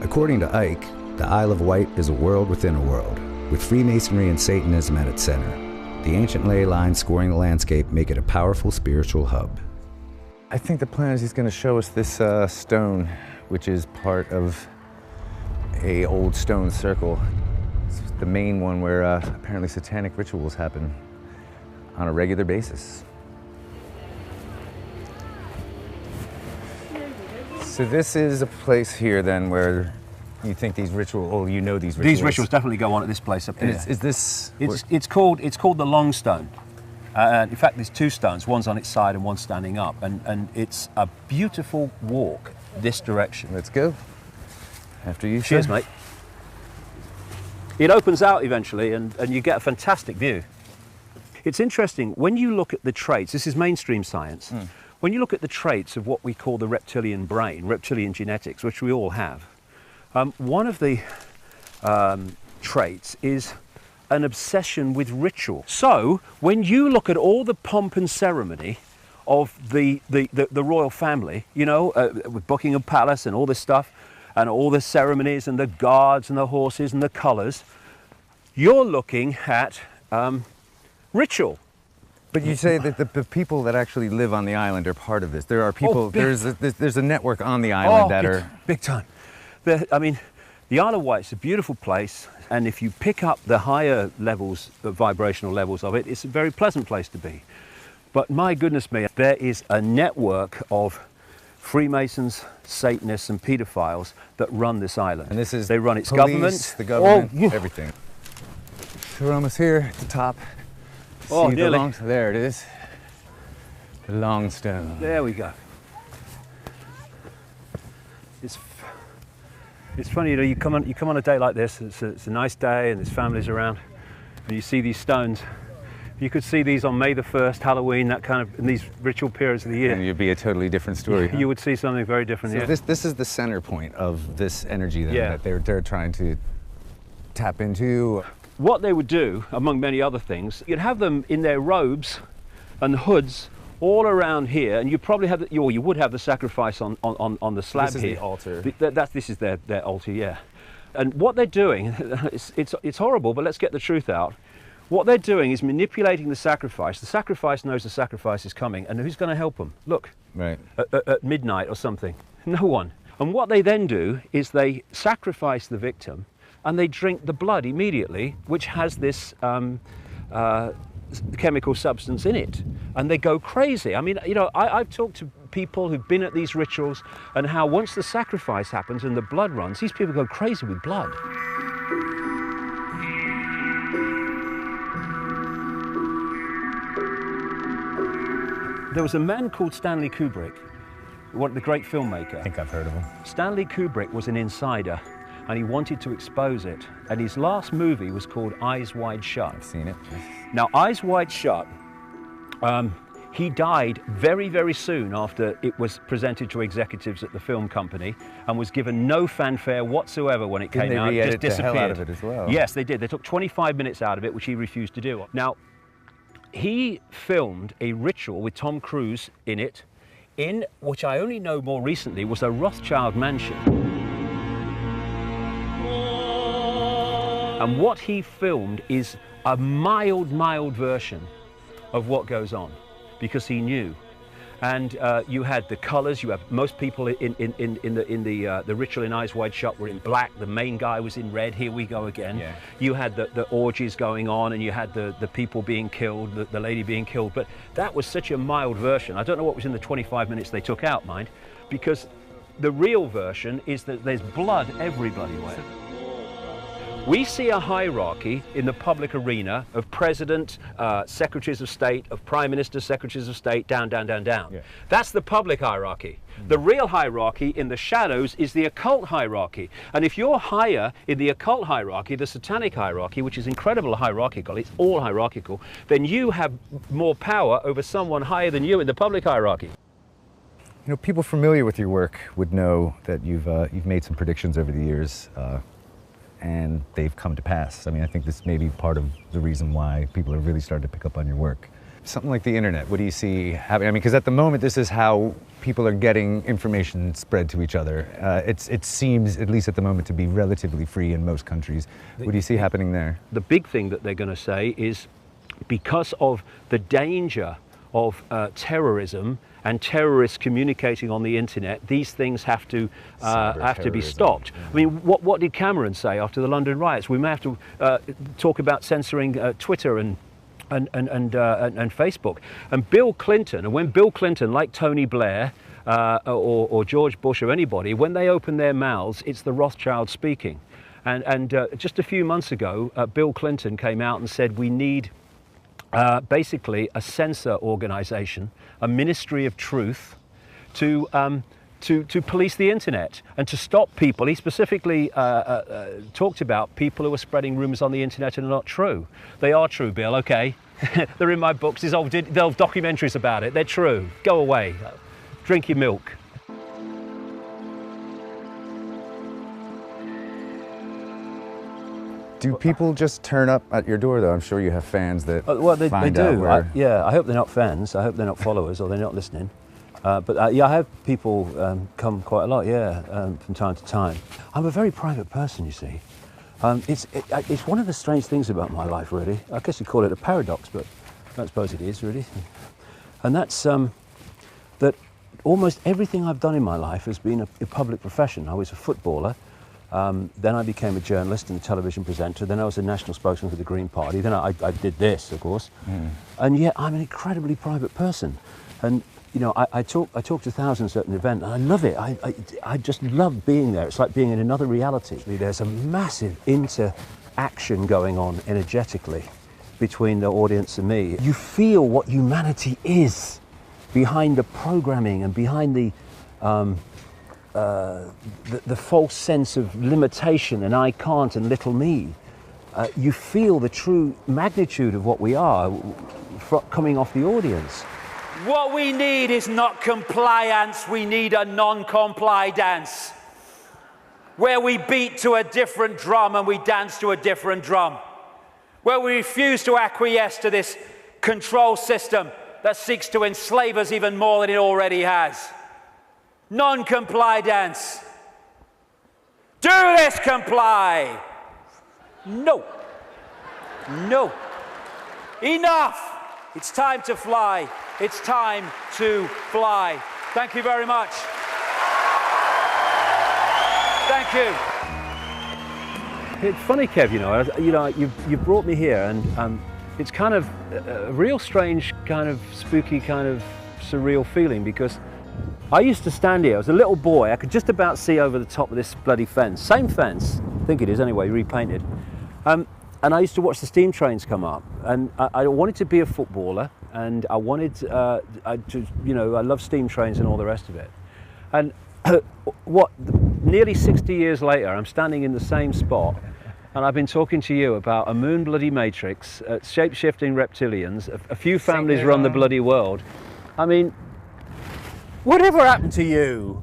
According to Icke, the Isle of Wight is a world within a world, with Freemasonry and Satanism at its center. The ancient ley lines scoring the landscape make it a powerful spiritual hub. I think the plan is he's going to show us this stone, which is part of a old stone circle. It's the main one where apparently satanic rituals happen on a regular basis. So this is a place here then where you think these rituals, or you know these rituals. These rituals definitely go on at this place up here. Is this? It's called the Long Stone. In fact, there's two stones. One's on its side and one's standing up, and it's a beautiful walk this direction. Let's go. After you. Cheers, mate. It opens out eventually, and you get a fantastic view. It's interesting when you look at the traits. This is mainstream science. When you look at the traits of what we call the reptilian brain, reptilian genetics, which we all have, one of the traits is an obsession with ritual. So when you look at all the pomp and ceremony of the royal family, you know, with Buckingham Palace and all this stuff, and all the ceremonies and the guards and the horses and the colours, you're looking at ritual. But you say that the people that actually live on the island are part of this. There are people, there's a network on the island that are... Big time. I mean, the Isle of Wight is a beautiful place, and if you pick up the higher levels, the vibrational levels of it, it's a very pleasant place to be. But my goodness me, there is a network of Freemasons, Satanists and paedophiles that run this island. And this is they run its police, government, the government, everything. So we're almost here at the top. Oh, see nearly. There it is. The Long Stone. There we go. It's funny, you know, you come on a day like this. It's a nice day, and there's families around, and you see these stones. You could see these on May the 1st, Halloween, that kind of, in these ritual periods of the year. And you'd be a totally different story. You would see something very different. So Yeah. this is the center point of this energy then, Yeah. that they're trying to tap into. What they would do, among many other things, you'd have them in their robes and hoods all around here, and you probably have, you would have the sacrifice on the slab This is here. the altar. This is their altar, yeah. And what they're doing, it's horrible, but let's get the truth out. What they're doing is manipulating the sacrifice. The sacrifice knows the sacrifice is coming, and who's going to help them? Look, Right. at midnight or something. No one. And what they then do is they sacrifice the victim, and they drink the blood immediately, which has this chemical substance in it, and they go crazy. I mean, you know, I've talked to people who've been at these rituals, and how once the sacrifice happens and the blood runs, these people go crazy with blood. There was a man called Stanley Kubrick, the great filmmaker. I think I've heard of him. Stanley Kubrick was an insider, and he wanted to expose it. And his last movie was called Eyes Wide Shut. I've seen it. Now, Eyes Wide Shut, he died very, very soon after it was presented to executives at the film company, and was given no fanfare whatsoever when it came out. It just disappeared. The hell out of it as well. Yes, they did. They took 25 minutes out of it, which he refused to do. Now, he filmed a ritual with Tom Cruise in it, in which I only know more recently was a Rothschild mansion. And what he filmed is a mild version of what goes on, because he knew. And you had the colours. You have most people in the ritual in Eyes Wide Shut were in black. The main guy was in red. Here we go again. Yeah. You had the orgies going on, and you had the people being killed, the lady being killed. But that was such a mild version. I don't know what was in the 25 minutes they took out, mind, because the real version is that there's blood everywhere. We see a hierarchy in the public arena of president, secretaries of state, of prime ministers, secretaries of state, down. Yeah. That's the public hierarchy. The real hierarchy in the shadows is the occult hierarchy. And if you're higher in the occult hierarchy, the satanic hierarchy, which is incredibly hierarchical, it's all hierarchical, then you have more power over someone higher than you in the public hierarchy. You know, people familiar with your work would know that you've made some predictions over the years, and they've come to pass. I mean, I think this may be part of the reason why people have really started to pick up on your work. Something like the internet, what do you see happening? I mean, because at the moment, this is how people are getting information spread to each other. It seems, at least at the moment, to be relatively free in most countries. What do you see happening there? The big thing that they're going to say is, because of the danger of terrorism and terrorists communicating on the internet, these things have to be stopped. I mean, what did Cameron say after the London riots? We may have to talk about censoring Twitter and Facebook. And Bill Clinton, and when Bill Clinton, like Tony Blair or George Bush or anybody, when they open their mouths, it's the Rothschild speaking. And just a few months ago, Bill Clinton came out and said we need basically a censor organization, a ministry of truth, to police the internet and to stop people. He specifically talked about people who are spreading rumors on the internet and are not true. They are true, Bill, okay. They're in my books, there's old documentaries about it. They're true. Go away. Drink your milk. Do people just turn up at your door, though? I'm sure you have fans that well, they find do. out where... Yeah, I hope they're not fans. I hope they're not followers or they're not listening. But yeah, I have people come quite a lot, yeah, from time to time. I'm a very private person, you see. It's one of the strange things about my life, really. I guess you call it a paradox, but I suppose it is, really. And that's that almost everything I've done in my life has been a public profession. I was a footballer. Then I became a journalist and a television presenter. Then I was a national spokesman for the Green Party. Then I did this, of course. And yet I'm an incredibly private person. And you know, I talk to thousands at an event, and I love it. I just love being there. It's like being in another reality. There's a massive interaction going on energetically between the audience and me. You feel what humanity is behind the programming and behind the false sense of limitation and I can't and little me. You feel the true magnitude of what we are coming off the audience. What we need is not compliance, we need a non-comply dance. Where we beat to a different drum and we dance to a different drum. Where we refuse to acquiesce to this control system that seeks to enslave us even more than it already has. Non-comply dance. Do this, comply. No. No. Enough. It's time to fly. It's time to fly. Thank you very much. Thank you. It's funny, Kev, you've brought me here, and it's kind of a real strange, kind of spooky, kind of surreal feeling, because I used to stand here. I was a little boy. I could just about see over the top of this bloody fence. Same fence, I think it is anyway, repainted. And I used to watch the steam trains come up, and I wanted to be a footballer, and I wanted I love steam trains and all the rest of it. And nearly 60 years later, I'm standing in the same spot, and I've been talking to you about a moon bloody matrix, shape-shifting reptilians, a few families run the bloody world. I mean, whatever happened to you?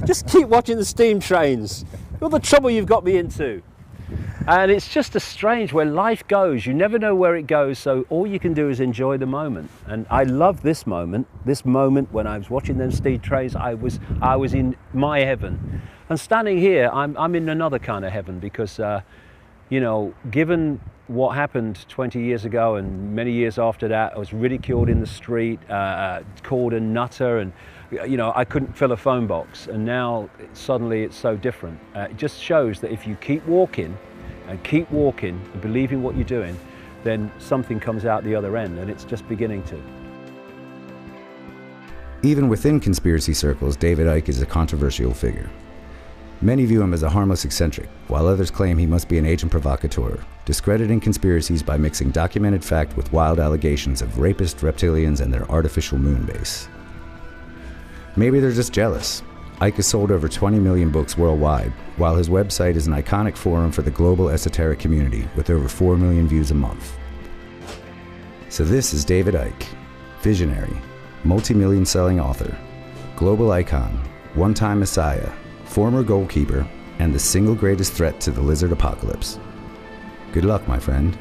Just keep watching the steam trains. All the trouble you've got me into. And it's just a strange where life goes. You never know where it goes, so all you can do is enjoy the moment. And I love this moment when I was watching them steam trains. I was in my heaven. And standing here, I'm in another kind of heaven, because given what happened 20 years ago and many years after that, I was ridiculed in the street, called a nutter, and I couldn't fill a phone box. And now suddenly it's so different. It just shows that if you keep walking and believing what you're doing, then something comes out the other end, and it's just beginning to. Even within conspiracy circles, David Icke is a controversial figure. Many view him as a harmless eccentric, while others claim he must be an agent provocateur, discrediting conspiracies by mixing documented fact with wild allegations of rapist reptilians and their artificial moon base. Maybe they're just jealous. Icke has sold over 20 million books worldwide, while his website is an iconic forum for the global esoteric community with over 4 million views a month. So this is David Icke, visionary, multi-million selling author, global icon, one-time messiah, former goalkeeper, and the single greatest threat to the lizard apocalypse. Good luck, my friend.